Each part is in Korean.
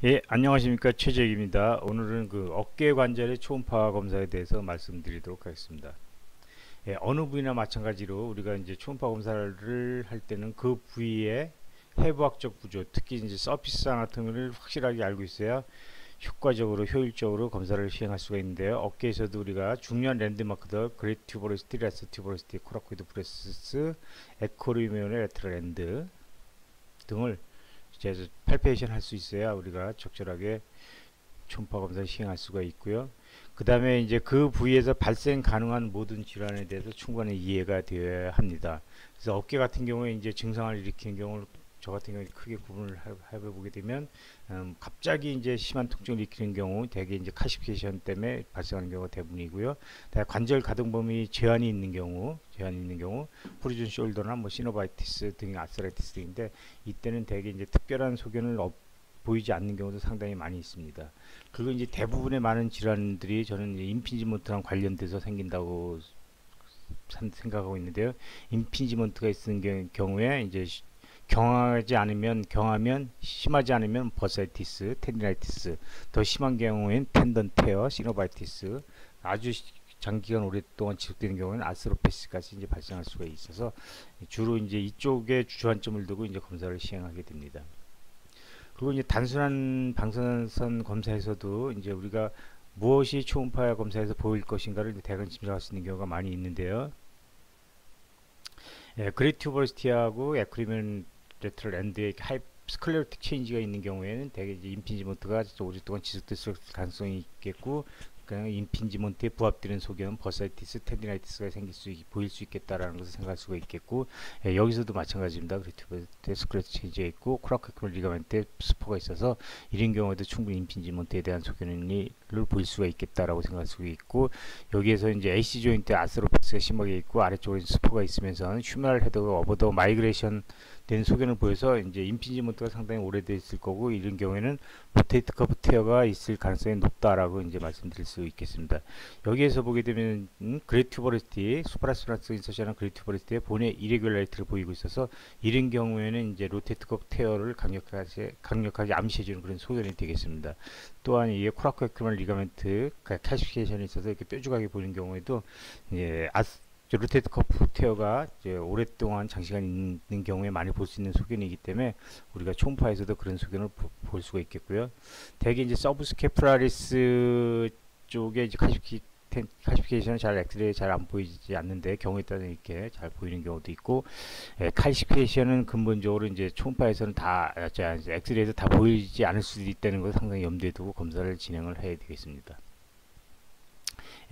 예, 안녕하십니까. 최재익입니다. 오늘은 그 어깨 관절의 초음파 검사에 대해서 말씀드리도록 하겠습니다. 예, 어느 부위나 마찬가지로 우리가 이제 초음파 검사를 할 때는 그 부위의 해부학적 구조, 특히 이제 서피스 아나토미를 확실하게 알고 있어야 효과적으로 효율적으로 검사를 시행할 수가 있는데요. 어깨에서도 우리가 중요한 랜드마크들 그레이트 튜버로시티, 레스 튜버로시티, 코라코이드 프레스, 에코리미온의 레트럴 랜드 등을 이제 팔페이션 할 수 있어야 우리가 적절하게 초음파 검사를 시행할 수가 있고요. 그 다음에 이제 그 부위에서 발생 가능한 모든 질환에 대해서 충분히 이해가 되어야 합니다. 그래서 어깨 같은 경우에 이제 증상을 일으키는 경우를 저 같은 경우에 크게 구분을 해보게 되면 갑자기 이제 심한 통증을 일으키는 경우 대개 이제 카시피케이션 때문에 발생하는 경우가 대부분이고요. 관절 가동범위 제한이 있는 경우 프리즌 숄더나 뭐 시노바이티스 등 아스라이티스 등인데 이때는 대개 이제 특별한 소견을 보이지 않는 경우도 상당히 많이 있습니다. 그리고 이제 대부분의 많은 질환들이 저는 임피지먼트랑 관련돼서 생긴다고 생각하고 있는데요. 임피지먼트가 있는 경우에 이제 경하면 심하지 않으면 버사이티스, 텐디나이티스, 더 심한 경우엔 텐던 테어, 시노바이티스, 아주 장기간 오랫동안 지속되는 경우에는 아스로페시까지 이제 발생할 수가 있어서 주로 이제 이쪽에 주안점을 두고 이제 검사를 시행하게 됩니다. 그리고 이제 단순한 방사선 검사에서도 이제 우리가 무엇이 초음파 검사에서 보일 것인가를 대강 짐작할 수 있는 경우가 많이 있는데요. 예, 그레이튜버시티하고 에크리면 레트럴 랜드의 하이 스클레로틱 체인지가 있는 경우에는 대개 이제 임핀지먼트가 오랫동안 지속될 가능성이 있겠고, 그냥 임핀지먼트에 부합되는 소견 버사이티스, 텐디나이티스가 보일 수 있겠다라는 것을 생각할 수가 있겠고, 예, 여기서도 마찬가지입니다. 그레이튜버시티에 스클레로틱 체인지가 있고 코라코에크럴 리가멘트에 스포가 있어서 이런 경우에도 충분히 임핀지먼트에 대한 소견을 보일 수가 있겠다라고 생각할 수가 있고, 여기에서 이제 AC 조인트 아스로팩스가 심하게 있고 아래쪽에 스포가 있으면서 휴메럴 헤드가 오버 더 마이그레이션 된 소견을 보여서 이제 임피지먼트가 상당히 오래돼 있을 거고, 이런 경우에는 로테이트 커브 테어가 있을 가능성이 높다라고 이제 말씀드릴 수 있겠습니다. 여기에서 보게 되면 그레이튜버리티 수프라스프란스 인서션한 그레이튜버리티의 본의 이레귤라리티를 보이고 있어서 이런 경우에는 이제 로테이트 커브 테어를 강력하게 암시해주는 그런 소견이 되겠습니다. 또한 이게 코라코에크만 리가멘트 칼시피케이션에 있어서 이렇게 뾰족하게 보이는 경우에도 이제 로테이트 커프 테어가 이제 오랫동안 장시간 있는 경우에 많이 볼 수 있는 소견이기 때문에 우리가 초음파에서도 그런 소견을 볼 수가 있겠고요. 대개 이제 서브스케프라리스 쪽에 이제 칼시피케이션은 잘 엑스레이 잘 안 보이지 않는데 경우에 따라 이렇게 잘 보이는 경우도 있고, 칼시피케이션은 근본적으로 이제 초음파에서는 엑스레이에서 다 보이지 않을 수도 있다는 것을 상당히 염두에 두고 검사를 진행을 해야 되겠습니다.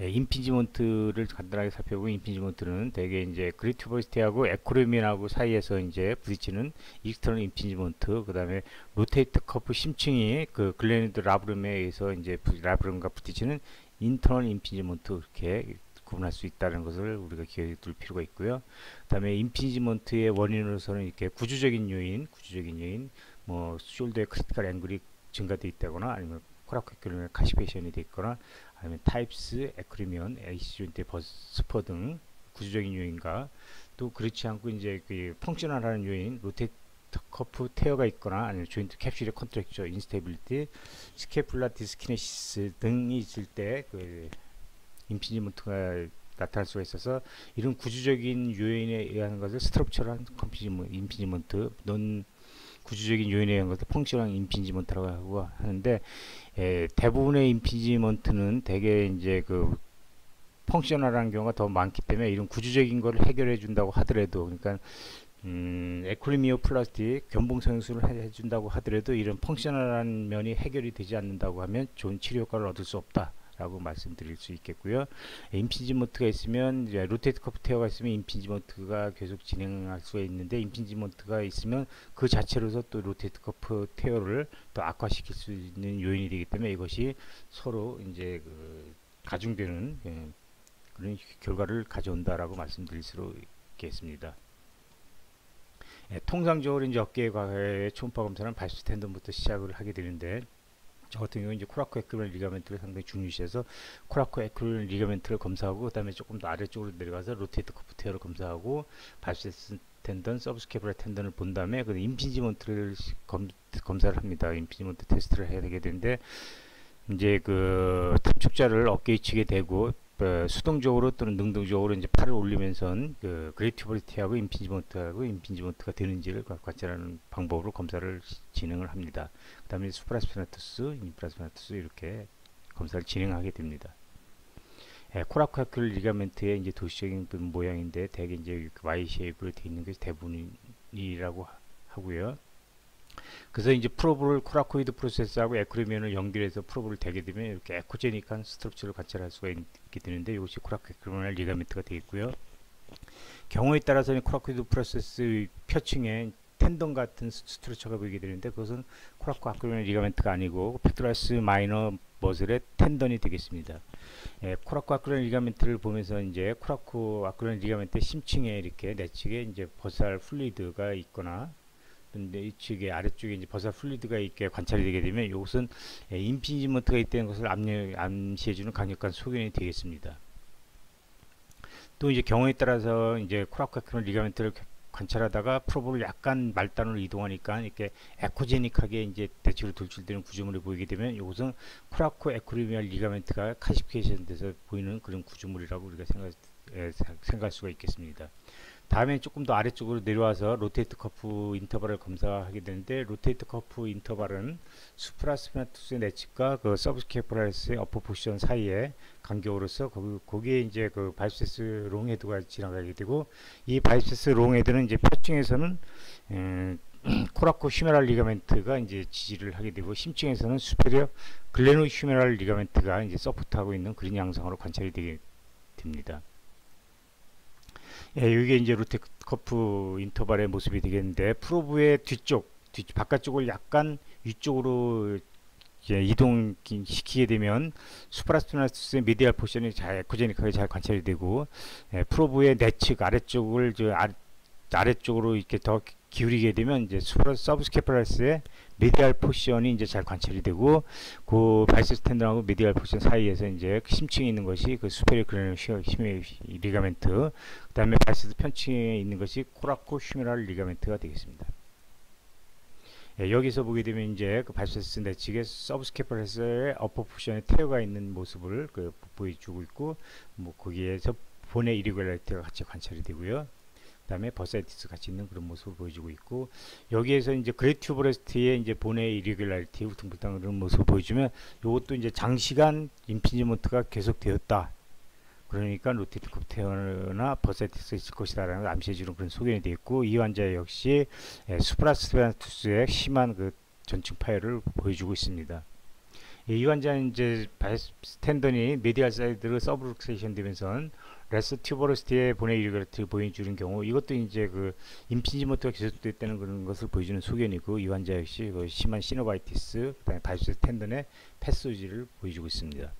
임피지먼트를 간단하게 살펴보면 임피지먼트는 대개 이제 그리튜버시티하고 에코르민하고 사이에서 이제 부딪히는 익스터널 임피지먼트, 그 다음에 로테이트 커프 심층이 그 글레니드 라브름에 의해서 이제 라브름과 부딪히는 인터널 임피지먼트, 이렇게 구분할 수 있다는 것을 우리가 기억해 둘 필요가 있고요. 그 다음에 임피지먼트의 원인으로서는 이렇게 구조적인 요인, 뭐 숄더의 크리티컬 앵글이 증가되어 있다거나 아니면 코라코에클론의 카시페이션이 되어 있거나 아니면 타입스, 에크리미온, AC 조인트 스퍼 등 구조적인 요인과 또 그렇지 않고 이제 그 펑셔널하는 요인, 로테이트 커프 테어가 있거나 아니면 조인트 캡슐의 컨트랙처, 인스테빌리티, 스케풀라 디스키네시스 등이 있을 때 그 임피지먼트가 나타날 수가 있어서 이런 구조적인 요인에 의한 것을 스트럭처럴 임피지먼트, 넌 구조적인 요인에 의한 것을 펑셔널 임피지먼트라고 하는데, 대부분의 임피지먼트는 대개 이제 그 펑셔널한 경우가 더 많기 때문에 이런 구조적인 것을 해결해 준다고 하더라도, 그러니까 에크리미오 플라스틱 견봉성형술을 해준다고 하더라도 이런 펑셔널한 면이 해결이 되지 않는다고 하면 좋은 치료 효과를 얻을 수 없다 라고 말씀드릴 수 있겠고요. 임피지먼트가 있으면 이제 로테이트 커프 테어가 있으면 임피지먼트가 계속 진행할 수가 있는데, 임피지먼트가 있으면 그 자체로서 또 로테이트 커프 테어를 또 악화시킬 수 있는 요인이 되기 때문에 이것이 서로 이제 그 가중되는 그런 결과를 가져온다라고 말씀드릴 수 있겠습니다. 통상적으로 이제 어깨의 초음파 검사는 발수 텐던부터 시작을 하게 되는데, 저 같은 경우는 이제 코라코에크럴 리가멘트를 상당히 중요시해서 코라코에크럴 리가멘트를 검사하고, 그 다음에 조금 더 아래쪽으로 내려가서 로테이트 커프 테어를 검사하고, 발수 텐던, 서브스케프라 텐던을 본 다음에 그 임피지먼트를 검사를 합니다. 임피지먼트 테스트를 해야 되게 되는데 이제 그 탐축자를 어깨에 치게 되고 수동적으로 또는 능동적으로 이제 팔을 올리면서 그 그레이티버리티하고 임피지먼트가 되는지를 관찰하는 방법으로 검사를 진행을 합니다. 그 다음에 수프라스피나투스, 인프라스피나투스 이렇게 검사를 진행하게 됩니다. 코라코아큘 리가멘트의 이제 도시적인 모양인데 대개 이제 Y 쉐입으로 되어 있는 것이 대부분이라고 하고요. 그래서 이제 프로브를 코라코이드 프로세스하고 에크루미언을 연결해서 프로브를 대게 되면 이렇게 에코제닉한 스트럭처를 관찰할 수가 있게 되는데 이것이 코라코아큘 리가멘트가 되겠고요. 경우에 따라서는 코라코이드 프로세스 표층에 텐던 같은 스트럭처가 보이게 되는데 그것은 코라코아큘 리가멘트가 아니고 팩토라스 마이너 머슬의 텐던이 되겠습니다. 코라코아큘 리가멘트를 보면서 이제 코라코아큘 리가멘트 심층에 이렇게 내측에 이제 버살 플루이드가 있거나 근데 이측에 아래쪽에 이제 버살 플루이드가 있게 관찰이 되게 되면 이것은 임피지먼트가 있다는 것을 암시해주는 강력한 소견이 되겠습니다. 또 이제 경우에 따라서 이제 코라코아큘 리가멘트를 관찰하다가 프로브를 약간 말단으로 이동하니까 이렇게 에코제닉하게 이제 대칭으로 돌출되는 구조물이 보이게 되면 이것은 코라코 에크루미얼 리가멘트가 카시피케이션 돼서 보이는 그런 구조물이라고 우리가 생각할 수가 있겠습니다. 다음에 조금 더 아래쪽으로 내려와서 로테이트 커프 인터벌을 검사하게 되는데 로테이트 커프 인터벌은 수프라스피나투스의 내측과 그 서브스케프라스의 어퍼 포지션 사이에 간격으로서 거기에 이제 그 바이셉스 롱헤드가 지나가게 되고 이 바이셉스 롱헤드는 이제 표층에서는 코라코 휴메랄 리가멘트가 이제 지지를 하게 되고 심층에서는 수페리어 글레노 휴메랄 리가멘트가 이제 서포트하고 있는 그런 양상으로 관찰이 되게 됩니다. 이게 이제 로테이트 커프 인터벌의 모습이 되겠는데 프로브의 바깥쪽을 약간 위쪽으로 이동시키게 되면 수프라스피나투스의 미디얼 포션이 잘 에코제닉하게 잘 관찰이 되고 프로브의 내측 아래쪽을 아래쪽으로 이렇게 더 기울이게 되면 이제 서브스케프라스의 미디얼 포션이 이제 잘 관찰이 되고 그 바이셉스 텐던하고 미디얼 포션 사이에서 이제 심층에 있는 것이 그 수페리어 글레노 리가멘트, 그 다음에 바이셉스 편층에 있는 것이 코라코 휴메랄 리가멘트가 되겠습니다. 여기서 보게 되면 이제 그 바이셉스 내측에 서브스케프라스의 어퍼 포션에 테어가 있는 모습을 보여주고 있고 뭐 거기에서 본의 이리굴라리티가 같이 관찰이 되고요. 그 다음에 버사이티스 같이 있는 그런 모습을 보여주고 있고 여기에서 이제 그레이튜버레스트의 이제 본의 이리굴라리티 울퉁불퉁한 그런 모습을 보여주면 이것도 이제 장시간 임피지먼트가 계속되었다. 그러니까 로테이트 커프 테어나 버사이티스가 있을 것이다라는 걸 암시해주는 그런 소견이 되어 있고 이 환자 역시 수프라스피나투스의 심한 그 전층 파열을 보여주고 있습니다. 이 환자는 이제 바이셉스 텐던이 메디알 사이드로 서브룩세이션 되면서 레스 튜버러시티의 본의 이리굴라리티를 보여주는 경우 이것도 이제 그 임피지먼트가 계속됐다는 그런 것을 보여주는 소견이고 이 환자 역시 그 심한 시노바이티스, 그다음에 바이셉스 텐던의 패소지를 보여주고 있습니다.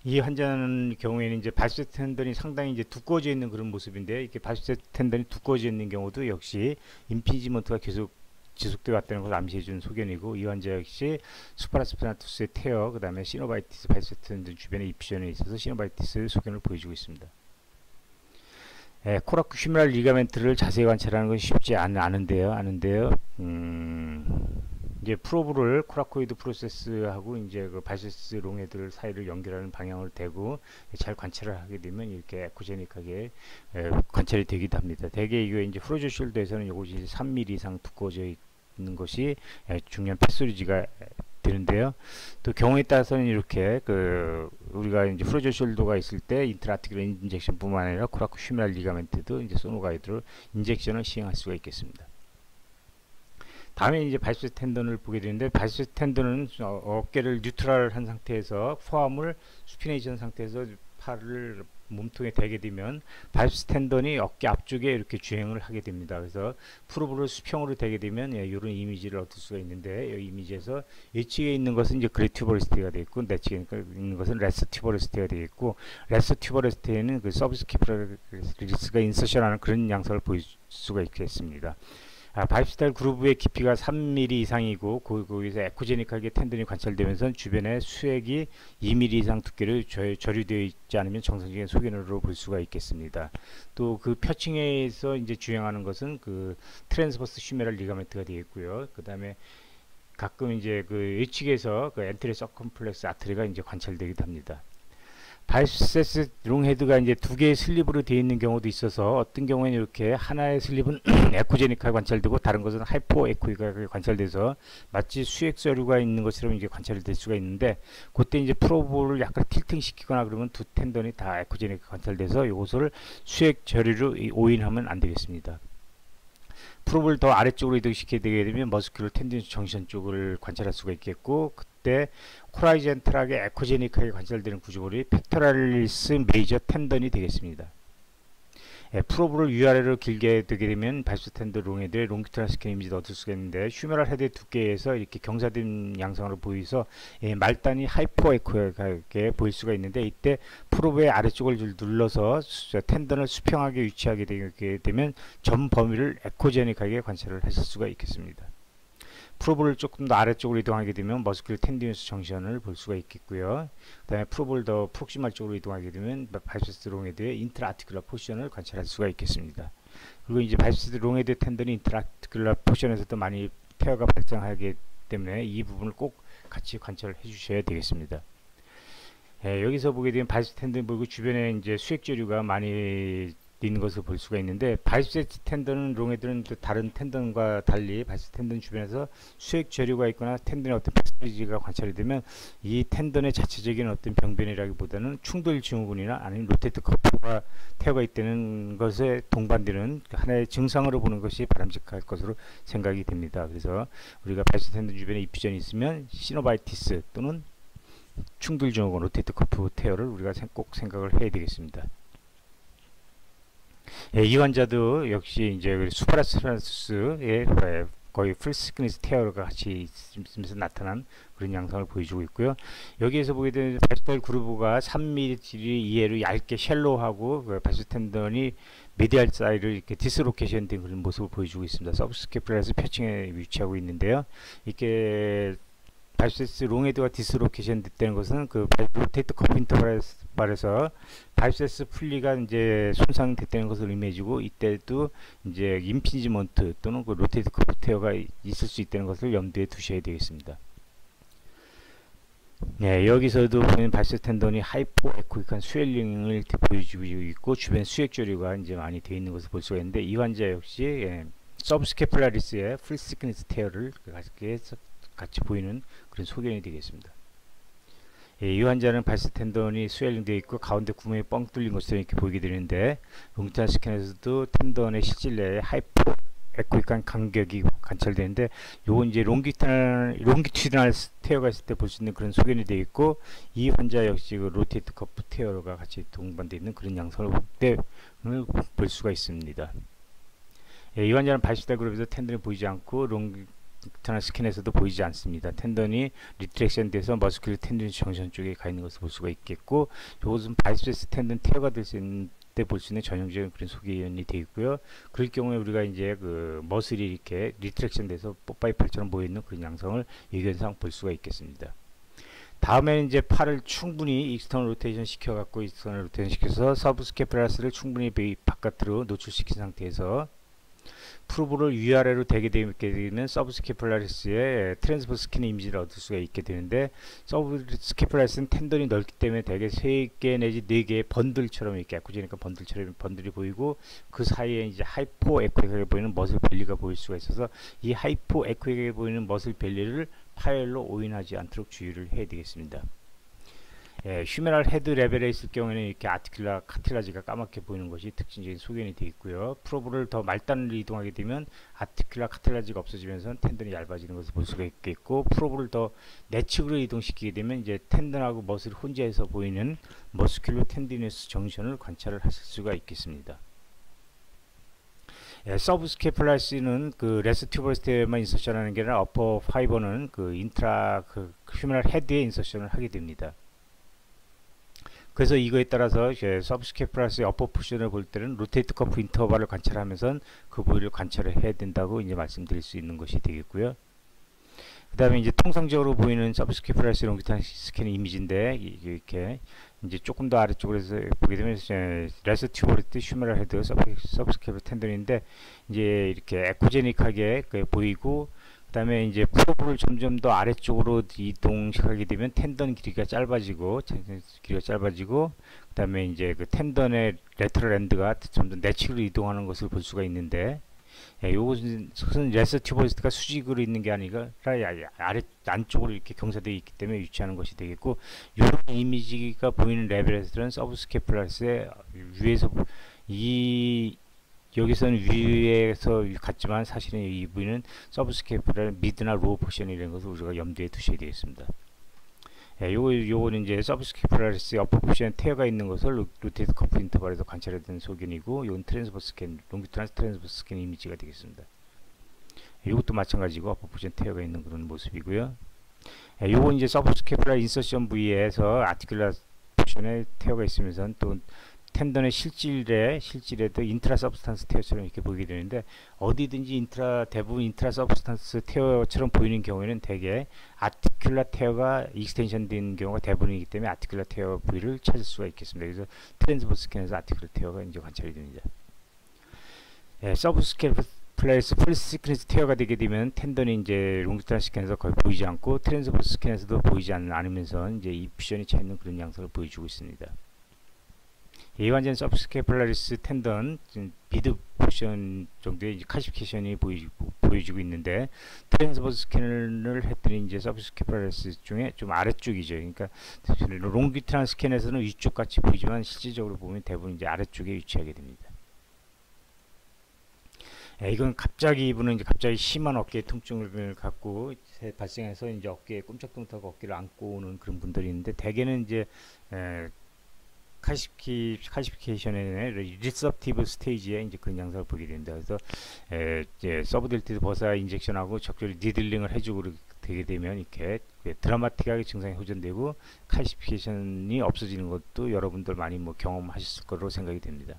이 환자는 경우에는 이제 바이셉스 텐던이 상당히 이제 두꺼워져 있는 그런 모습인데 이렇게 바이셉스 텐던이 두꺼워져 있는 경우도 역시 임피지먼트가 계속 지속되어 왔다는 것을 암시해주는 소견이고 이 환자 역시 수프라스피나투스의 테어, 그 다음에 시노바이티스 바이셉스 텐던 주변에 입션에 있어서 시노바이티스의 소견을 보여주고 있습니다. 코라코 휴메랄 리가멘트를 자세히 관찰하는 것이 쉽지 않은데요. 이제 프로브를 코라코이드 프로세스하고 이제 그 바이셉스 롱헤드 사이를 연결하는 방향을 대고 잘 관찰을 하게 되면 이렇게 에코제닉하게 관찰이 되기도 합니다. 대개 이게 이제 프로저 숄더에서는 이것이 3mm 이상 두꺼워져 있는 것이 중요한 패스리지가 되는데요. 또 경우에 따라서는 이렇게 우리가 이제 프로저 숄더가 있을 때 인트라아티큘러 인젝션뿐만 아니라 코라코 휴메랄 리가멘트도 이제 소노가이드로 인젝션을 시행할 수가 있겠습니다. 다음에 이제 바이셉스 텐던을 보게 되는데 바이셉스 텐던은 어깨를 뉴트럴한 상태에서 포함을 수피네이션 상태에서 팔을 몸통에 대게 되면 바이셉스 텐던이 어깨 앞쪽에 이렇게 주행을 하게 됩니다. 그래서 프로브를 수평으로 대게 되면 이런 이미지를 얻을 수가 있는데 이 이미지에서 이측에 있는 것은 이제 그레이튜버리스티가 되어 있고 내측에 있는 것은 레스 튜버리스티가 되어 있고 레스 튜버리스티에는 그 서브스케프라스가 인서션하는 그런 양상을 보일 수가 있겠습니다. 바이프스타일 그루브의 깊이가 3mm 이상이고 거기서 에코제닉하게 텐던이 관찰되면서 주변에 수액이 2mm 이상 두께로 저류되어 있지 않으면 정상적인 소견으로 볼 수가 있겠습니다. 또 그 표층에서 이제 주행하는 것은 그 트랜스버스 휴메럴 리가멘트가 되어 있고요. 그 다음에 가끔 이제 그 일측에서 그 엔트리 서컴플렉스 아트리가 이제 관찰되기도 합니다. 바이셉스 롱헤드가 이제 두 개의 슬립으로 되어 있는 경우도 있어서 어떤 경우에는 이렇게 하나의 슬립은 에코제닉하게 관찰되고 다른 것은 하이포 에코이가 관찰돼서 마치 수액 저류가 있는 것처럼 이게 관찰이 될 수가 있는데 그때 이제 프로브를 약간 틸팅 시키거나 그러면 두 텐던이 다 에코제닉 관찰돼서 이것을 수액 저류로 오인하면 안 되겠습니다. 프로브를 더 아래쪽으로 이동시키게 되면 머스큘러 텐든 정션 쪽을 관찰할 수가 있겠고 그때 호라이젠탈하게 에코제닉하게 관찰되는 구조물이 팩토랄리스 메이저 텐던이 되겠습니다. 프로브를 위아래로 길게 되게 되면 바이셉스 텐던 롱헤드의 롱기튜드널 스캔 이미지를 얻을 수가 있는데 휴메럴 헤드의 두께에서 이렇게 경사된 양상으로 보이서 말단이 하이퍼 에코하게 보일 수가 있는데 이때 프로브의 아래쪽을 눌러서 텐던을 수평하게 위치하게 되게 되면 전 범위를 에코제닉하게 관찰을 하실 수가 있겠습니다. 프로브를 조금 더 아래쪽으로 이동하게 되면 머스큘러 텐디너스 정션을 볼 수가 있겠고요. 그 다음에 프로브를 더 프록시말 쪽으로 이동하게 되면 바이셉스 롱헤드의 인트라아티큘러 포션을 관찰할 수가 있겠습니다. 그리고 이제 바이셉스 롱헤드 텐던이 인트라아티큘러 포션에서도 많이 테어가 발생하기 때문에 이 부분을 꼭 같이 관찰해 주셔야 되겠습니다. 여기서 보게 되면 바이셉스 텐던 보이고 주변에 이제 수액 저류가 많이 있는 것을 볼 수가 있는데 바이셉스 텐던은 롱헤드는 다른 텐던과 달리 바이셉스 텐던 주변에서 수액 저류가 있거나 텐던의 어떤 패스지가 관찰이 되면 이 텐던의 자체적인 어떤 병변이라기보다는 충돌 증후군이나 아니면 로테이트 커프가 태어가 있다는 것에 동반되는 하나의 증상으로 보는 것이 바람직할 것으로 생각이 됩니다. 그래서 우리가 바이셉스 텐던 주변에 이퓨전이 있으면 시노바이티스 또는 충돌 증후군 로테이트 커프 테어를 우리가 꼭 생각을 해야 되겠습니다. 이 환자도 역시 이제 수파라스파스의 거의 풀스크니스 테어가 같이 있으면서 나타난 그런 양상을 보여주고 있고요. 여기에서 보게 되는 바이셉스 그루브가 3mm 길이 이해로 얇게 쉘로우하고 그 바이셉스 텐던이 메디알 사이를 이렇게 디스로케이션 된 그런 모습을 보여주고 있습니다. 서브스케플라스 표층에 위치하고 있는데요. 이렇게 바이셉스 롱헤드가 디스로케이션 됐다는 것은 그 로테이트 커프 인터벌에서 바이셉스 풀리가 이제 손상됐다는 것을 의미해주고 이때도 이제 임피지먼트 또는 그 로테이트 커프 테어가 있을 수 있다는 것을 염두에 두셔야 되겠습니다. 여기서도 보면 바이셉스 텐던이 하이포 에코익한 스웰링을 보여주고 있고 주변 수액 저류가 이제 많이 되어 있는 것을 볼 수가 있는데 이 환자 역시 서브스케플라리스의 풀시크니스 테어를 같이 보이는 그런 소견이 되겠습니다. 이 환자는 바이셉스 텐던이 스웰링 되어 있고 가운데 구멍이 뻥 뚫린 것처럼 이렇게 보이게 되는데 롱기튜드널 스캔에서도 텐던의 실질내에 하이포 에코익한 간격이 관찰되는데 요건 이제 롱기튜드널 테어가 있을 때 볼 수 있는 그런 소견이 되어 있고 이 환자 역시 그 로테이트 커프 테어가 같이 동반되어 있는 그런 양상을 볼 수가 있습니다. 이 환자는 바이셉스 그룹에서 텐던이 보이지 않고 롱기튜드널 스캔에서도 보이지 않습니다. 텐던이 리트랙션 돼서 머스큘러 텐든 정션 쪽에 가 있는 것을 볼 수가 있겠고 이것은 바이셉스 텐던 테어가 될 수 있는 때 볼 수 있는 전형적인 그런 소견이 되어 있고요. 그럴 경우에 우리가 이제 그 머슬이 이렇게 리트랙션 돼서 뽀빠이팔처럼 보이는 그런 양상을 예견상 볼 수가 있겠습니다. 다음에는 이제 팔을 충분히 익스터널 로테이션 시켜갖고 익스터널 로테이션 시켜서 서브스케플라스를 충분히 바깥으로 노출시킨 상태에서 프로브를 위아래로 대게 되면 서브스케플라리스의 트랜스버스 스킨 이미지를 얻을 수가 있게 되는데 서브스케플라리스는 텐던이 넓기 때문에 대개 3개 내지 4개의 번들처럼 이렇게 에코제니까 번들처럼 번들이 보이고 그 사이에 이제 하이포 에코익하게 보이는 머슬 벨리가 보일 수가 있어서 이 하이포 에코익하게 보이는 머슬 벨리를 파열로 오인하지 않도록 주의를 해야 되겠습니다. 휴메럴 헤드 레벨에 있을 경우에는 이렇게 아티큘라 카틸라지가 까맣게 보이는 것이 특징적인 소견이 되어 있고요. 프로브를 더 말단으로 이동하게 되면 아티큘라 카틸라지가 없어지면서 텐던이 얇아지는 것을 볼 수가 있겠고 프로브를 더 내측으로 이동시키게 되면 이제 텐던하고 머슬이 혼재해서 보이는 머스큘러 텐디너스 정션을 관찰을 하실 수가 있겠습니다. 서브스케플라시는 그 레스 튜버스테만 인서션하는 게 아니라 어퍼 파이버는 그 인트라 그 휴메럴 헤드에 인서션을 하게 됩니다. 그래서 이거에 따라서 서브스케프라스의 어퍼 포션을 볼 때는 로테이트 커프 인터벌을 관찰하면서 그 부위를 관찰해야 된다고 이제 말씀드릴 수 있는 것이 되겠고요. 그 다음에 이제 통상적으로 보이는 서브스케프라스 롱기탄 스캔 이미지인데 이렇게 이제 조금 더 아래쪽으로 해서 보게 되면 레스 튜버리티 휴메럴 헤드 서브스케프 텐던인데 이제 이렇게 에코제닉하게 보이고, 그 다음에 이제 프로브를 점점 더 아래쪽으로 이동하게 되면 텐던 길이가 짧아지고, 그 다음에 이제 그 텐던의 레터럴 엔드가 점점 내측으로 이동하는 것을 볼 수가 있는데, 요것은 레서 튜버리스트가 수직으로 있는 게 아니라 아래 안쪽으로 이렇게 경사되어 있기 때문에 위치하는 것이 되겠고, 이런 이미지가 보이는 레벨에서는 서브스케프라스의 위에서 여기서는 위에서 같지만 사실은 이 부위는 서브스케프라의 미드나 로우 포션이라는 것을 우리가 염두에 두셔야 되겠습니다. 요거는 이제 서브스케프라리스의 어퍼 포션에 테어가 있는 것을 로테이트 커프 인터벌에서 관찰했던 소견이고, 이건 트랜스버스 스캔, 롱기트란스 트랜스버스 스캔 이미지가 되겠습니다. 이것도 마찬가지고 어퍼 포션 테어가 있는 그런 모습이고요. 요건 이제 서브스케프라 인서션 부위에서 아티큘라 포션에 테어가 있으면서 또 텐던의 실질에도 인트라 서브스탄스 테어처럼 이렇게 보이게 되는데, 어디든지 대부분 인트라 서브스탄스 테어처럼 보이는 경우에는 대개 아티큘라 테어가 익스텐션 된 경우가 대부분이기 때문에 아티큘라 테어 부위를 찾을 수가 있겠습니다. 그래서 트랜스버스 스캔에서 아티큘라 테어가 이제 관찰이 됩니다. 서브스케프라스 펄스 시퀀스 테어가 되게 되면 텐던이 이제 롱기트란 스캔에서 거의 보이지 않고 트랜스버스 스캔에서도 보이지 않으면서 이제 이 피션이 차 있는 그런 양상을 보여주고 있습니다. 이완전 서브스케플라리스 텐던 비드 포션 정도의 이제 카시피케이션이 보여지고 있는데, 트랜스버스 스캔을 했더니 이제 서브스케플라리스 중에 좀 아래쪽이죠. 그러니까 롱기트란 스캔에서는 위쪽 같이 보이지만 실질적으로 보면 대부분 이제 아래쪽에 위치하게 됩니다. 이건 이분은 이제 갑자기 심한 어깨 통증을 갖고 발생해서 이제 어깨에 꼼짝도 못하고 어깨를 안고 오는 그런 분들이 있는데, 대개는 이제 카시피케이션의 리섭티브 스테이지에 이제 그런 양상을 보게 됩니다. 그래서 이제 서브델티드 버사 인젝션하고 적절히 니들링을 해주고 되게 되면 이렇게 드라마틱하게 증상이 호전되고 카시피케이션이 없어지는 것도 여러분들 많이 뭐 경험하셨을 거로 생각이 됩니다.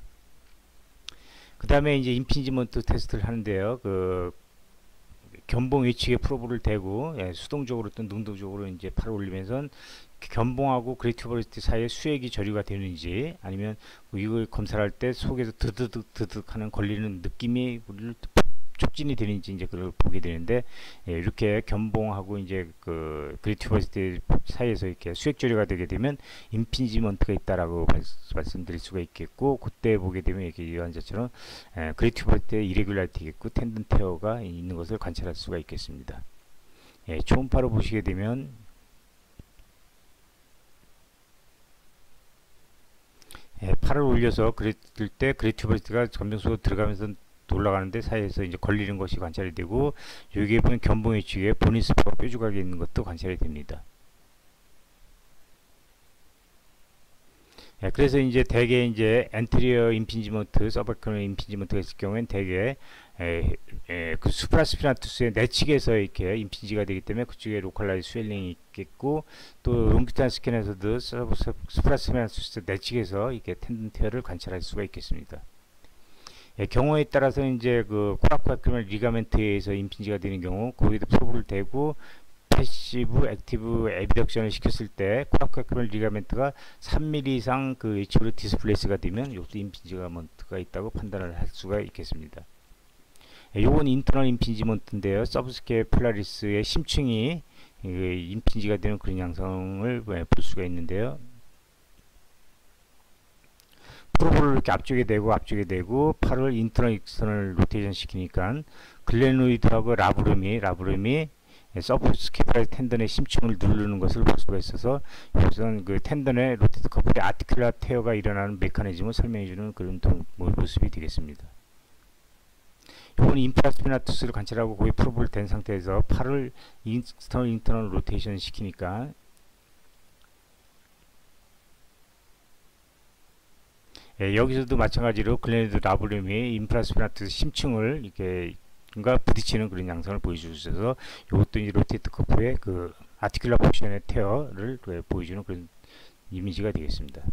그 다음에 이제 임피지먼트 테스트를 하는데요. 그 견봉 위치에 프로브를 대고 수동적으로 또는 능동적으로 이제 팔을 올리면서 견봉하고 그레이튜버리티 사이에 수액이 저류가 되는지, 아니면 이걸 검사를 할 때 속에서 드득 하는 걸리는 느낌이 촉진이 되는지 이제 그걸 보게 되는데, 이렇게 견봉하고 이제 그 그레이튜버리티 사이에서 이렇게 수액 저류가 되게 되면 임피지먼트가 있다라고 말씀드릴 수가 있겠고, 그때 보게 되면 이렇게 이 환자처럼 그레이튜버리티의 이레귤라리티겠고 텐던 테어가 있는 것을 관찰할 수가 있겠습니다. 초음파로 보시게 되면 팔을 올려서 그랬을 때 그레이튜버리티가 검정수로 들어가면서 올라가는데 사이에서 이제 걸리는 것이 관찰이 되고, 여기에 보면 견봉 위치에 보니스퍼가 뾰족하게 있는 것도 관찰이 됩니다. 그래서 이제 대개 이제 엔트리어 임핀지먼트, 서바이컬 임핀지먼트가 있을 경우에는 대개 그 수프라스피나투스의 내측에서 이렇게 임핀지가 되기 때문에 그쪽에 로컬라이즈 스웰링이 있겠고, 또 롱기트란 스캔에서도 수프라스피나투스 내측에서 이렇게 텐던 테어를 관찰할 수가 있겠습니다. 경우에 따라서 이제 그 코라코아크리멀 리가멘트에서 임핀지가 되는 경우 거기도 프로브를 대고 패시브 액티브 에비덕션을 시켰을 때 코라코아크리멀 리가멘트가 3mm 이상 그 H로 디스플레이스가 되면 이것도 임핀지먼트가 있다고 판단을 할 수가 있겠습니다. 요건 인터널 임핀지먼트인데요. 서브스케플라리스의 심층이 임핀지가 되는 그런 양상을 볼 수가 있는데요. 프로브를 이렇게 앞쪽에 대고 팔을 인터널 익스터널 로테이션 시키니까 글레노이드하고 라브름이 서브스케프라리스 텐던의 심층을 누르는 것을 볼 수가 있어서, 우선 그 텐던의 로테이트 커플의 아티큘라 테어가 일어나는 메커니즘을 설명해주는 그런 모습이 되겠습니다. 이건 인프라스피나투스를 관찰하고 거기 프로브를 댄 상태에서 팔을 인터널 로테이션 시키니까 여기서도 마찬가지로 글레니드 라브름이 인프라스피나투스 심층을 이렇게 부딪히는 그런 양상을 보여주셔서, 이것도 이제 로테이트 커프의 그 아티큘라 포션의 테어를 보여주는 그런 이미지가 되겠습니다.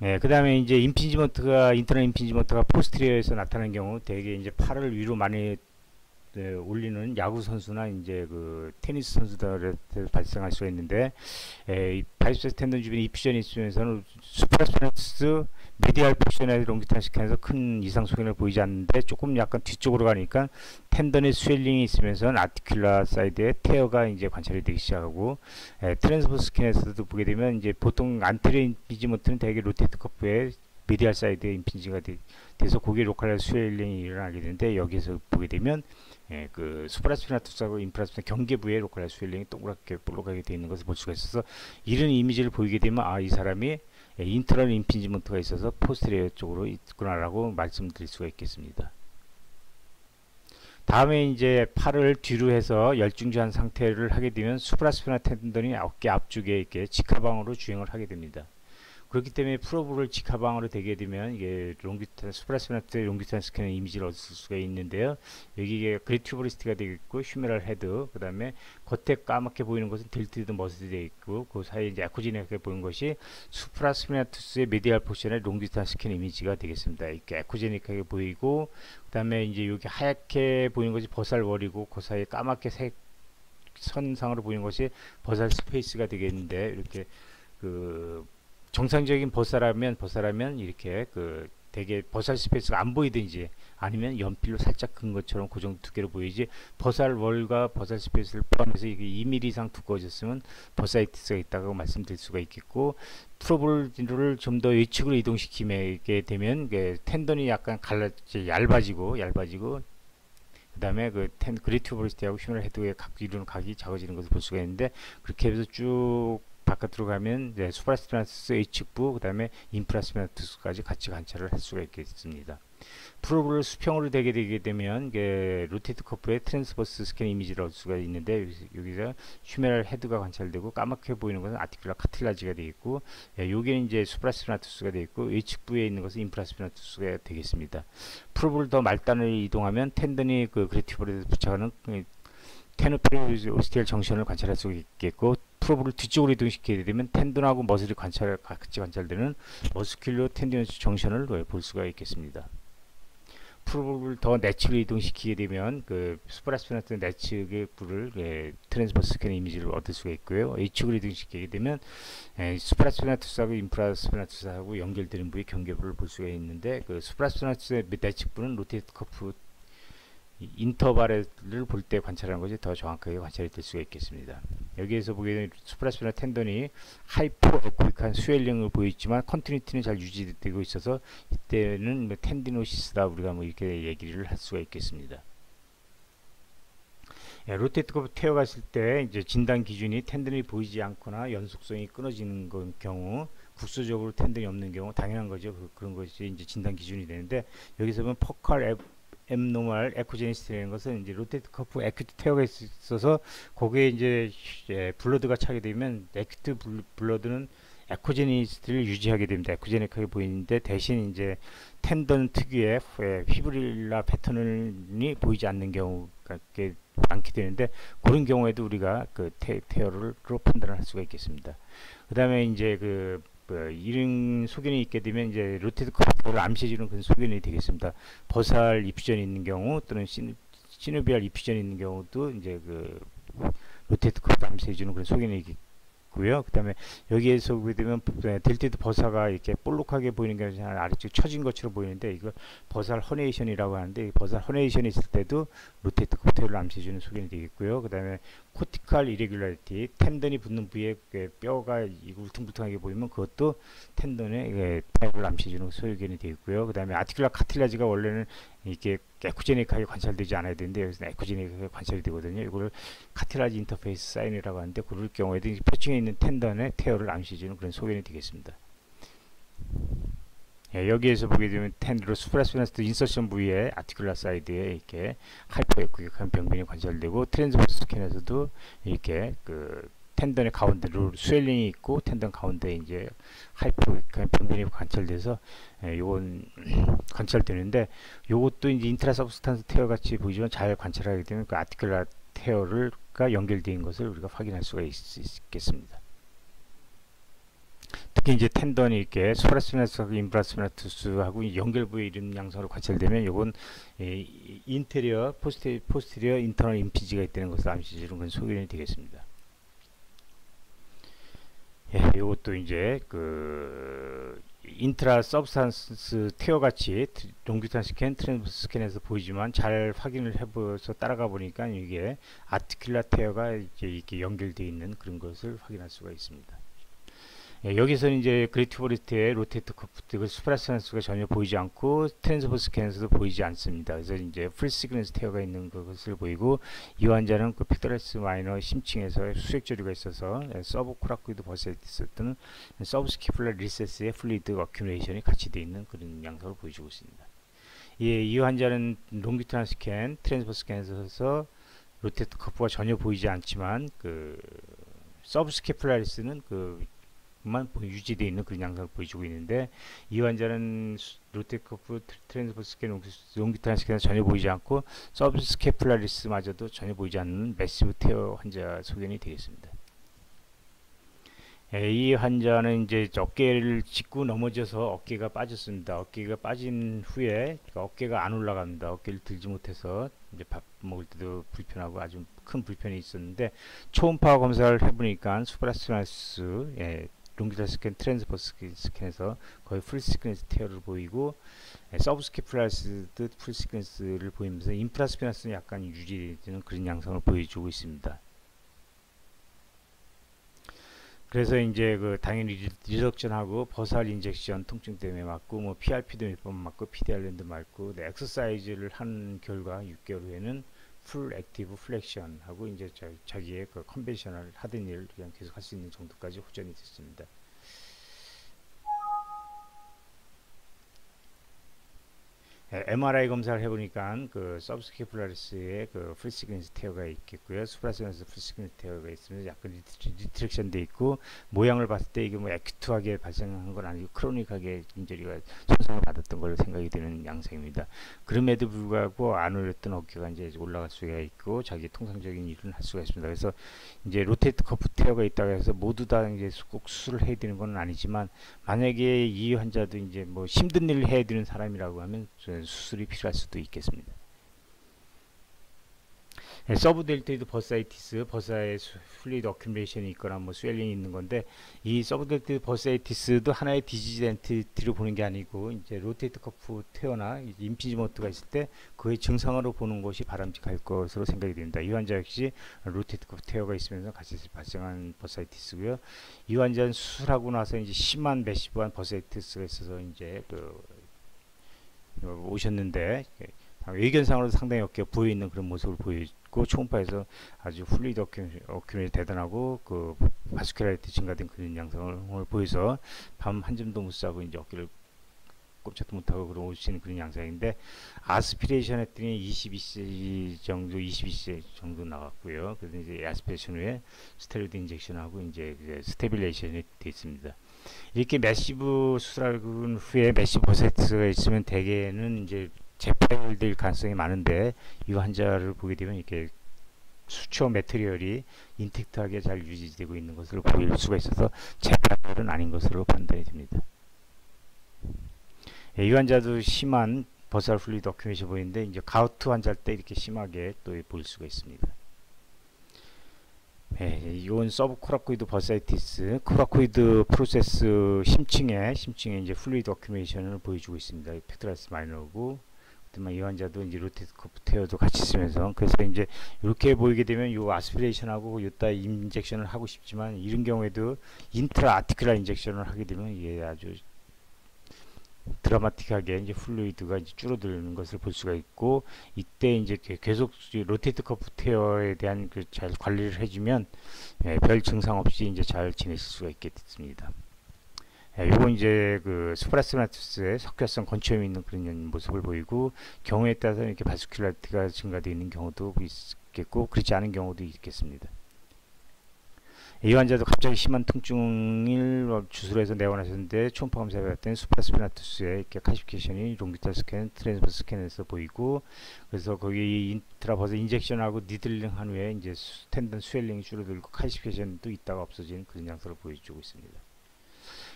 예, 그 다음에 이제 임피지먼트가, 인터널 임피지먼트가 포스트리어에서 나타나는 경우 대개 이제 팔을 위로 많이 올리는 야구 선수나 이제 그 테니스 선수들한테 발생할 수가 있는데, 이 바이셉스 텐던 주변에 이피전이 있으면서는 수프라스피너투스 미디알 포션의 롱기탄 스캔에서 큰 이상 소견을 보이지 않는데, 조금 약간 뒤쪽으로 가니까 텐던의 스웰링이 있으면서는 아티큘라 사이드에 테어가 이제 관찰이 되기 시작하고, 트랜스버스 스캔에서도 보게 되면 이제 보통 안테리어 임피지먼트는 대개 로테이트 커프에 미디알 사이드에 임피지가 돼서 고개 로컬 스웰링이 일어나게 되는데, 여기에서 보게 되면 그 수프라스피나투스하고 인프라스피나 경계부에 로컬 스웰링이 동그랗게 볼록하게 되어 있는 것을 볼 수가 있어서, 이런 이미지를 보이게 되면 이 사람이 인터널 임피지먼트가 있어서 포스테리어 쪽으로 있구나라고 말씀드릴 수가 있겠습니다. 다음에 이제 팔을 뒤로 해서 열중지한 상태를 하게 되면 수프라스피나 텐던이 어깨 앞쪽에 이렇게 직하방으로 주행을 하게 됩니다. 그렇기 때문에 프로브를 직하방으로 되게 되면 이게 수프라스피나트의 롱기탄 스캔의 이미지를 얻을 수가 있는데요. 여기에 그레튜버리스트가 되겠고, 휴메랄 헤드, 그 다음에 겉에 까맣게 보이는 것은 딜티드 머슬이 되어 있고, 그 사이에 이제 에코지닉하게 보이는 것이 수프라스피나투스의 메디알 포션의 롱기탄 스캔 이미지가 되겠습니다. 이렇게 에코지닉하게 보이고, 그 다음에 이제 여기 하얗게 보이는 것이 버살월이고, 그 사이에 까맣게 색 선상으로 보이는 것이 버살 스페이스가 되겠는데, 이렇게 그 정상적인 버사라면 이렇게 그 되게 버살 스페이스가 안 보이든지, 아니면 연필로 살짝 큰 것처럼 그 정도 두께로 보이지, 버살 월과 버살 스페이스를 포함해서 이게 2mm 이상 두꺼워졌으면 버사이티스가 있다고 말씀드릴 수가 있겠고, 프로볼을 좀 더 위측으로 이동시키게 되면 텐던이 약간 얇아지고 그 다음에 그 그레튜버리스트하고 휴메럴 헤드의 이루는 각이 작아지는 것을 볼 수가 있는데, 그렇게 해서 쭉 바깥으로 가면 수프라스피나투스 H축부, 그 다음에 인프라스피나투스까지 같이 관찰을 할 수가 있겠습니다. 프로브를 수평으로 되게 되면 로테이트 커프의 트랜스버스 스캔 이미지를 얻을 수가 있는데, 여기서 휴메랄 헤드가 관찰되고, 까맣게 보이는 것은 아티큘라 카틸라지가 되겠고, 여기는 이제 수프라스피나투스가 되겠고, H축부에 있는 것은 인프라스피나투스가 되겠습니다. 프로브를 더 말단을 이동하면 텐던이 그 그레튜버에 부착하는 테노페리오스티얼 정션을 관찰할 수 있겠고, 프로브를 뒤쪽으로 이동시키게 되면 텐던하고 머슬이 같이 관찰되는 머스큘러 텐디너스 정션을 볼 수가 있겠습니다. 프로브를 더 내측으로 이동시키게 되면 그 수프라스피나트 내측의 불을 트랜스버스 스캔 이미지를 얻을 수가 있고요. H축으로 이동시키게 되면 수프라스피나투스하고 인프라스피나투스하고 연결되는 부의 경계부를 볼 수가 있는데, 그 수프라스피나투스의 내측부는 로테이트 커프 인터벌을 볼 때 관찰하는 것이 더 정확하게 관찰이 될 수가 있겠습니다. 여기에서 보게 되면 수프라스피나 텐던이 하이포 에코익한 스웰링을 보이지만 컨티뉴티는 잘 유지되고 있어서, 이때는 텐디노시스다 우리가 이렇게 얘기를 할 수가 있겠습니다. 로테이트 커브 태어갔을 때 이제 진단 기준이 텐던이 보이지 않거나 연속성이 끊어지는 경우, 국소적으로 텐던이 없는 경우 당연한 거죠. 그런 것이 이제 진단 기준이 되는데, 여기서 보면 포컬 앱노멀 에코제니스트라는 것은 이제 로테이트 커프 에큐트 테어가 있어서 거기에 이제 블러드가 차게 되면 에큐트 블러드는 에코제니스트를 유지하게 됩니다. 에코제닉하게 보이는데, 대신 이제 텐던 특유의 피브릴라 패턴이 보이지 않는 경우가 많게 되는데, 그런 경우에도 우리가 그 테어를 판단을 할 수가 있겠습니다. 그 다음에 이제 이런 소견이 있게 되면 이제 로테이트 커프를 암시해주는 그런 소견이 되겠습니다. 버살 이퓨전이 있는 경우, 또는 시노비알 이퓨전이 있는 경우도 이제 그 로테이트 커프를 암시해주는 그런 소견이 있고요. 그 다음에 여기에서 보게 되면 델티드 버사가 이렇게 볼록하게 보이는 게 아래쪽 처진 것처럼 보이는데, 이걸 버살 허네이션이라고 하는데, 버살 허네이션이 있을 때도 로테이트 커프를 암시해주는 소견이 되겠고요. 그 다음에 코티칼 이레귤라리티, 텐던이 붙는 부위에 뼈가 울퉁불퉁하게 보이면 그것도 텐던의 타입을 암시해주는 소견이 되겠고요. 그 다음에 아티큘라 카틸라지가 원래는 이렇게 에코제닉하게 관찰되지 않아야 되는데, 여기서 에코제닉하게 관찰이 되거든요. 이걸 카틸라지 인터페이스 사인이라고 하는데, 그럴 경우에도 표층에 있는 텐던의 테어를 암시해주는 그런 소견이 되겠습니다. 여기에서 보게 되면 텐드로 수프라스피나스 인서션 부위에 아티큘라 사이드에 이렇게 하이퍼에코익한 병변이 관찰되고, 트랜스버스 스캔에서도 이렇게 그 텐던의 가운데로 스웰링이 있고, 텐던 가운데 이제 하이퍼에코익한 병변이 관찰돼서 요건 관찰되는데, 요것도 이제 인트라서브스탄스 테어 같이 보이지만 잘 관찰하게 되면 그 아티큘라 테어가 연결된 것을 우리가 확인할 수가 있겠습니다. 특히 이제 텐던이 이렇게 수프라스피나투스하고 인프라스피나투스하고 연결 부위 이런 양상으로 관찰되면 요건 인테리어 포스테리어 인터널 임피지가 있다는 것을 암시해주는 그런 소견이 되겠습니다. 예, 요것도 이제 그 인트라 서브스탄스 테어 같이 롱규탄 스캔, 트랜스버스 스캔에서 보이지만 잘 확인을 해보서 따라가 보니까 이게 아티큘라 테어가 이제 이렇게 연결되어 있는 그런 것을 확인할 수가 있습니다. 예, 여기서는 이제 그레이티버리스트의 로테이트 커프 수프라스탄스가 전혀 보이지 않고 트랜스버스 스캔에서도 보이지 않습니다. 그래서 이제 풀 시그넌스 테어가 있는 것을 보이고, 이 환자는 그 팩터레스 마이너 심층에서 수액 조류가 있어서 서브 코라코이드 버사이티스 또는 서브 스키플라 리세스의 플루이드 어큐뮬레이션이 같이 되어 있는 그런 양상을 보여주고 있습니다. 예, 이 환자는 롱기트란 스캔, 트랜스버스 스캔에서 로테이트 커프가 전혀 보이지 않지만 그 서브 스키플라리스는 만 유지되어 있는 그런 양상을 보여주고 있는데, 이 환자는 로테커프 트랜스버스 스캔, 롱기트란 스캔에서 전혀 보이지 않고 서브스케플라리스마저도 전혀 보이지 않는 매시브 테어 환자 소견이 되겠습니다. 이 환자는 이제 어깨를 짚고 넘어져서 어깨가 빠졌습니다. 어깨가 빠진 후에 어깨가 안 올라갑니다. 어깨를 들지 못해서 이제 밥 먹을 때도 불편하고 아주 큰 불편이 있었는데, 초음파 검사를 해보니까 수프라스피나투스 롱기트란 스캔, 트랜스버스 스캔에서 거의 풀 시퀀스 테어를 보이고, 서브스케플라리스도 풀 시퀀스를 보이면서 인프라스피나스는 약간 유지되는 그런 양상을 보여주고 있습니다. 그래서 이제 당연히 리덕션하고 버살 인젝션 통증 때문에 맞고, 뭐 PRP도 몇 번 맞고 PDRN도 맞고, 엑서사이즈를 한 결과 6개월 후에는 풀 액티브 플렉션 하고 이제 자기의 컨벤셔널 하던 일을 그냥 계속 할 수 있는 정도까지 호전이 됐습니다. MRI 검사를 해보니까 서브스케플라리스의 풀 시그니스 테어가 있겠고요. 수프라스피나투스 풀 시그니스 테어가 있으면서 약간 리트랙션 돼 있고, 모양을 봤을 때 이게 뭐 에큐트하게 발생한 건 아니고 크로닉하게 인저리가 손상을 받았던 걸로 생각이 되는 양상입니다. 그럼에도 불구하고 안 올렸던 어깨가 이제 올라갈 수가 있고 자기 통상적인 일을 할 수가 있습니다. 그래서 이제 로테이트 커프 테어가 있다고 해서 모두 다 이제 꼭 수술을 해야 되는 건 아니지만, 만약에 이 환자도 이제 뭐 힘든 일을 해야 되는 사람이라고 하면 수술이 필요할 수도 있겠습니다. 서브델토이드 버사이티스, 버사의 플루이드 어큐뮬레이션이 있거나 뭐 스웰링이 있는 건데, 이 서브델토이드 버사이티스도 하나의 디지즈 엔티티로 보는 게 아니고, 이제 로테이트 커프 테어나 임피지먼트가 있을 때 그의 증상으로 보는 것이 바람직할 것으로 생각이 됩니다. 이 환자 역시 로테이트 커프 테어가 있으면서 같이 발생한 버사이티스고요. 이 환자는 수술하고 나서 이제 심한 매시브한 버사이티스가 있어서 이제 오셨는데, 외견상으로 상당히 어깨가 부여있는 그런 모습을 보였고, 초음파에서 아주 플루이드 어큐뮬이 대단하고 바스큘라리티 증가된 그런 양상을 보여서 밤 한 점도 못 자고 이제 어깨를 꼼짝도 못하고 오시는 그런 양상인데, 아스피레이션 했더니 22cc 정도 나왔고요. 그래서 이제 아스피레이션 후에 스테로이드 인젝션하고 이제 스테빌레이션이 되어 있습니다. 이렇게 매시브 수술하고 후에 매시브 버사이티스가 있으면 대개는 이제 재파열될 가능성이 많은데, 이 환자를 보게 되면 이렇게 수초 매트리얼이 인텍트하게 잘 유지되고 있는 것으로 보일 수가 있어서 재파열은 아닌 것으로 판단이 됩니다. 이 환자도 심한 버살 플루이드 어큐뮬레이션 보이는데, 이제 가우트 환자일 때 이렇게 심하게 또 보일 수가 있습니다. 이건 서브 코라코이드 버사이티스, 코라코이드 프로세스 심층에 이제 플루이드 어큐뮬레이션을 보여주고 있습니다. 팩토라스 마이너고, 이 환자도 이제 로테이트 커프 테어도 같이 쓰면서, 그래서 이제 이렇게 보이게 되면 요 아스피레이션하고 요따 인젝션을 하고 싶지만, 이런 경우에도 인트라 아티큘라 인젝션을 하게 되면 이게 아주 드라마틱하게 이제 플루이드가 이제 줄어드는 것을 볼 수가 있고, 이때 이제 계속 로테이트 커프 테어에 대한 잘 관리를 해주면 별 증상 없이 이제 잘 지내실 수가 있겠습니다. 요건 이제 수프라스피나투스의 석회성 건초염이 있는 그런 모습을 보이고, 경우에 따라서 이렇게 바스큘라리티가 증가되어 있는 경우도 있겠고, 그렇지 않은 경우도 있겠습니다. 이 환자도 갑자기 심한 통증을 주술해서 내원하셨는데, 초음파 검사해 봤더니 수프라스피나투스의 이렇게 칼시피케이션이 롱기탈 스캔, 트랜스버스 스캔에서 보이고, 그래서 거기 인트라버스 인젝션하고 니들링 한 후에 이제 텐던 스웰링이 줄어들고 칼시피케이션도 있다가 없어지는 그런 양상을 보여주고 있습니다.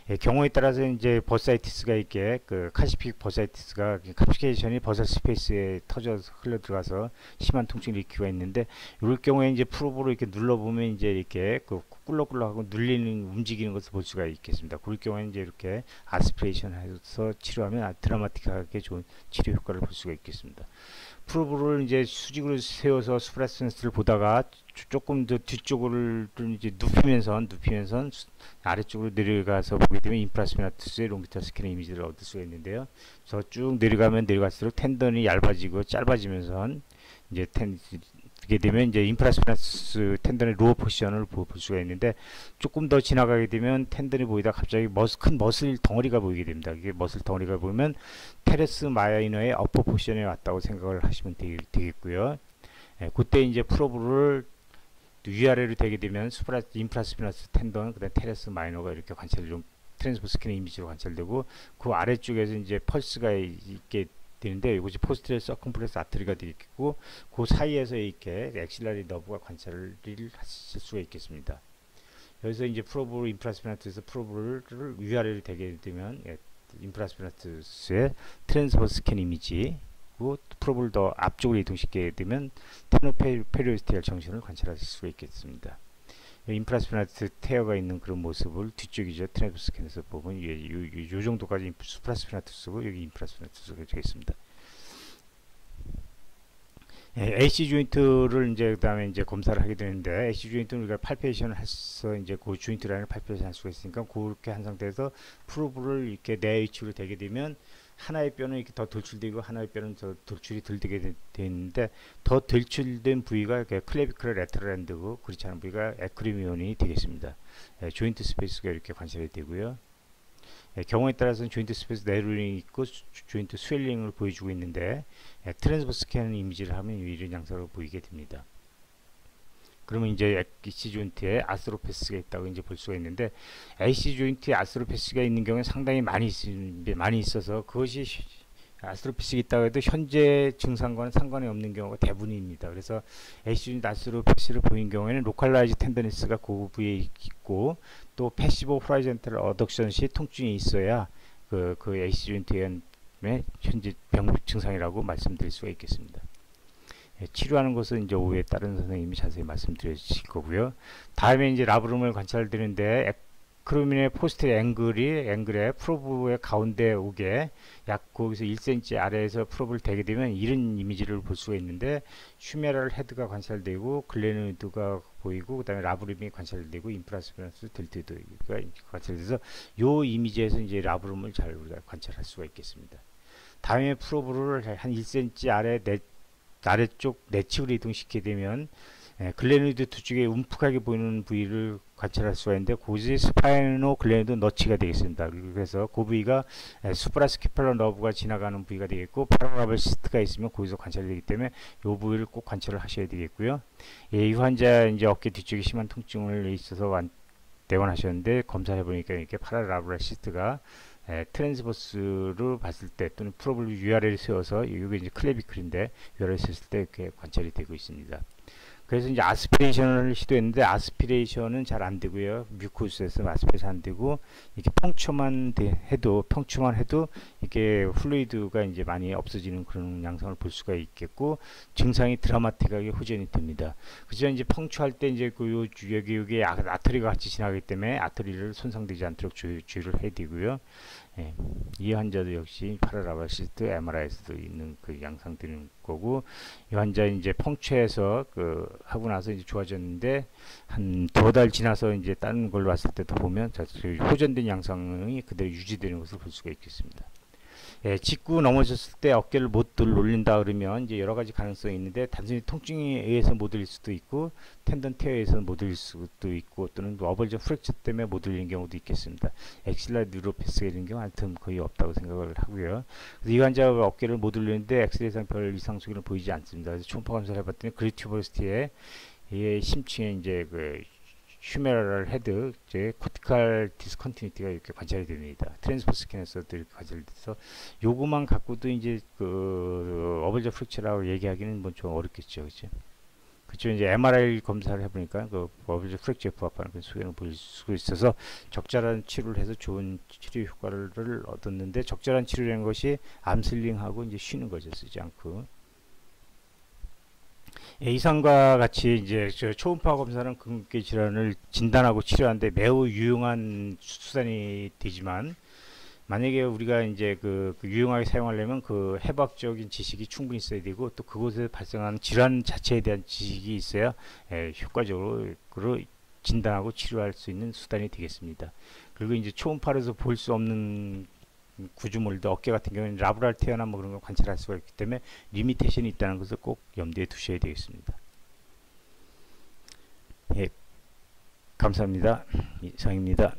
예, 경우에 따라서 이제 버사이티스가 있게 그 카시픽 버사이티스가 카피케이션이 버섯 스페이스에 터져서 흘러 들어가서 심한 통증을 일으키고 있는데 이럴 경우에 이제 프로브로 이렇게 눌러보면 이제 이렇게 그 꿀럭꿀럭하고 눌리는 움직이는 것을 볼 수가 있겠습니다. 그럴 경우에 이제 이렇게 아스피레이션 해서 치료하면 드라마틱하게 좋은 치료 효과를 볼 수가 있겠습니다. 프로브를 이제 수직으로 세워서 수프라센스를 보다가 조금 더 뒤쪽을 이제 눕히면서 아래쪽으로 내려가서 보게 되면 인프라스피나투스의 롱기탈 스캐너 이미지를 얻을 수가 있는데요. 저 쭉 내려가면 내려갈수록 텐던이 얇아지고 짧아지면서 이제 그게 되면 이제 인프라스피나투스 텐던의 로어 포지션을 볼 수가 있는데 조금 더 지나가게 되면 텐던이 보이다 갑자기 큰 머슬 덩어리가 보이게 됩니다. 이게 머슬 덩어리가 보이면 테레스 마이너의 어퍼 포지션에 왔다고 생각을 하시면 되겠고요. 예, 그때 이제 프로브를 위아래로 되게 되면 인프라스피나투스 텐던 그다음 테레스 마이너가 이렇게 관찰 트랜스포스 스캐너 이미지로 관찰되고 그 아래쪽에서 이제 펄스가 있게 되는데 이것이 포스트레 서컴플렉스 아트리가 되겠고 그 사이에서 이렇게 엑실라리 너브가 관찰을 하실 수가 있겠습니다. 여기서 이제 프로브 인프라스피나투스에서 프로브를 위아래로 되게 되면 인프라스피나투스의 트랜스버스 스캔 이미지 그리고 프로브를 더 앞쪽으로 이동시키게 되면 테노페리오스티알 정신을 관찰하실 수가 있겠습니다. 인프라스피나투스 테어가 있는 그런 모습을 뒤쪽이죠. 트랜스버스 스캔에서 보면 요 정도까지 수프라스피나투스고 여기 인프라스피나투스가 되겠습니다. 예, AC 조인트를 이제 그다음에 이제 검사를 하게 되는데 AC 조인트는 우리가 팔페이션을 해서 이제 그 조인트 라인을 팔페이션 할 수가 있으니까 그렇게 한 상태에서 프로브를 이렇게 내 위치로 되게 되면 하나의 뼈는 이렇게 더 돌출되고 하나의 뼈는 더 돌출이 덜 되게 되는데 더 돌출된 부위가 클레비클 레터럴 엔드고 그렇지 않은 부위가 에크리미온이 되겠습니다. 예, 조인트 스페이스가 이렇게 관찰이 되고요. 예, 경우에 따라서는 조인트 스페이스 내루링이 있고 조인트 스웰링을 보여주고 있는데 예, 트랜스버스 스캔 이미지를 하면 이런 양상으로 보이게 됩니다. 그러면 이제 AC 조인트에 아스로페스가 있다고 이제 볼 수가 있는데 AC 조인트에 아스로페스가 있는 경우에 상당히 많이 있어서 그것이 아스트로피스가 있다고 해도 현재 증상과는 상관이 없는 경우가 대부분입니다. 그래서 AC 조인트 아스트로피스를 보인 경우에는 로컬라이즈 텐더니스가 그 부위에 있고 또 패시브 호라이젠탈 어덕션 시 통증이 있어야 그 AC 조인트의 현재 병 증상이라고 말씀드릴 수가 있겠습니다. 예, 치료하는 것은 이제 오후에 다른 선생님이 자세히 말씀드릴 거고요. 다음에 이제 라브룸을 관찰드리는데 에크로민의 포스트 앵글에 프로브의 가운데 오게 약 거기서 1cm 아래에서 프로브를 대게 되면 이런 이미지를 볼 수가 있는데 슈메랄 헤드가 관찰되고 글레노이드가 보이고 그 다음에 라브룸이 관찰되고 인프라스피나투스 델트가 관찰돼서 요 이미지에서 이제 라브룸을 잘 관찰할 수가 있겠습니다. 다음에 프로브를 한 1cm 아래쪽 내측으로 이동시키게 되면 글레노이드 두 쪽에 움푹하게 보이는 부위를 관찰할 수가 있는데 그것이 스파이노 글레노이드 너치가 되겠습니다. 그래서 그 부위가 수프라스키팔러 너브가 지나가는 부위가 되겠고 파라라벨 시스트가 있으면 거기서 관찰되기 때문에 이 부위를 꼭 관찰을 하셔야 되겠고요. 이 환자 이제 어깨 뒤쪽에 심한 통증을 있어서 내원하셨는데 검사해 보니까 이렇게 파라라벨 시스트가 트랜스버스를 봤을 때 또는 프로브를 위아래를 세워서 이게 이제 클레비클인데 위아래를 세웠을 때 이렇게 관찰이 되고 있습니다. 그래서 이제 아스피레이션을 시도했는데 아스피레이션은 잘 안 되고요. 뮤코스에서 아스피레이션 안 되고 이렇게 펑처만 해도 이게 플루이드가 이제 많이 없어지는 그런 양상을 볼 수가 있겠고 증상이 드라마틱하게 호전이 됩니다. 그죠? 이제 펑처할 때 이제 그 여기 아터리가 같이 지나가기 때문에 아터리를 손상되지 않도록 주의를 해야 되고요. 예, 이 환자도 역시 파라라바시스트 MRI에서도 있는 그 양상 되는 거고 이 환자 이제 펑처에서 하고 나서 이제 좋아졌는데 한 2달 지나서 이제 다른 걸로 왔을 때도 보면 호전된 양상이 그대로 유지되는 것을 볼 수가 있겠습니다. 예, 짚고 넘어졌을 때 어깨를 못 올린다 그러면 이제 여러 가지 가능성이 있는데 단순히 통증에 의해서 못 올릴 수도 있고 텐던 테어에 의해서 못 올릴 수도 있고 또는 어벌전 프랙처 때문에 못 올리는 경우도 있겠습니다. 엑실라 뉴로패스가 이런 경우 하여튼 거의 없다고 생각을 하고요. 그래서 이 환자가 어깨를 못 올리는데 엑스레이상 별 이상 소견을 보이지 않습니다. 그래서 초음파 검사를 해봤더니 그리튜버스티에 심층에 이제 휴메랄 헤드, 이제 코티칼 디스컨티니티가 이렇게 관찰이 됩니다. 트랜스포스 스캔에서도 이렇게 관찰돼서 요거만 갖고도 이제 어벌저 프랙처라고 얘기하기는 뭐 좀 어렵겠죠, 그죠? 그쪽 이제 MRI 검사를 해보니까 그 버블 프랙처에 부합하는 그런 소견을 보일 수 있어서 적절한 치료를 해서 좋은 치료 효과를 얻었는데, 적절한 치료라는 것이 암슬링하고 이제 쉬는 거죠, 쓰지 않고. 이상과 같이 이제 저 초음파 검사는 근육계 질환을 진단하고 치료하는데 매우 유용한 수단이 되지만, 만약에 우리가 이제 그 유용하게 사용하려면 그 해박적인 지식이 충분히 있어야 되고, 또 그곳에 발생하는 질환 자체에 대한 지식이 있어야 효과적으로 진단하고 치료할 수 있는 수단이 되겠습니다. 그리고 이제 초음파로서 볼 수 없는 구조물들, 어깨 같은 경우는 라브랄테아나 뭐 그런 걸 관찰할 수가 있기 때문에 리미테이션이 있다는 것을 꼭 염두에 두셔야 되겠습니다. 예, 감사합니다. 이상입니다.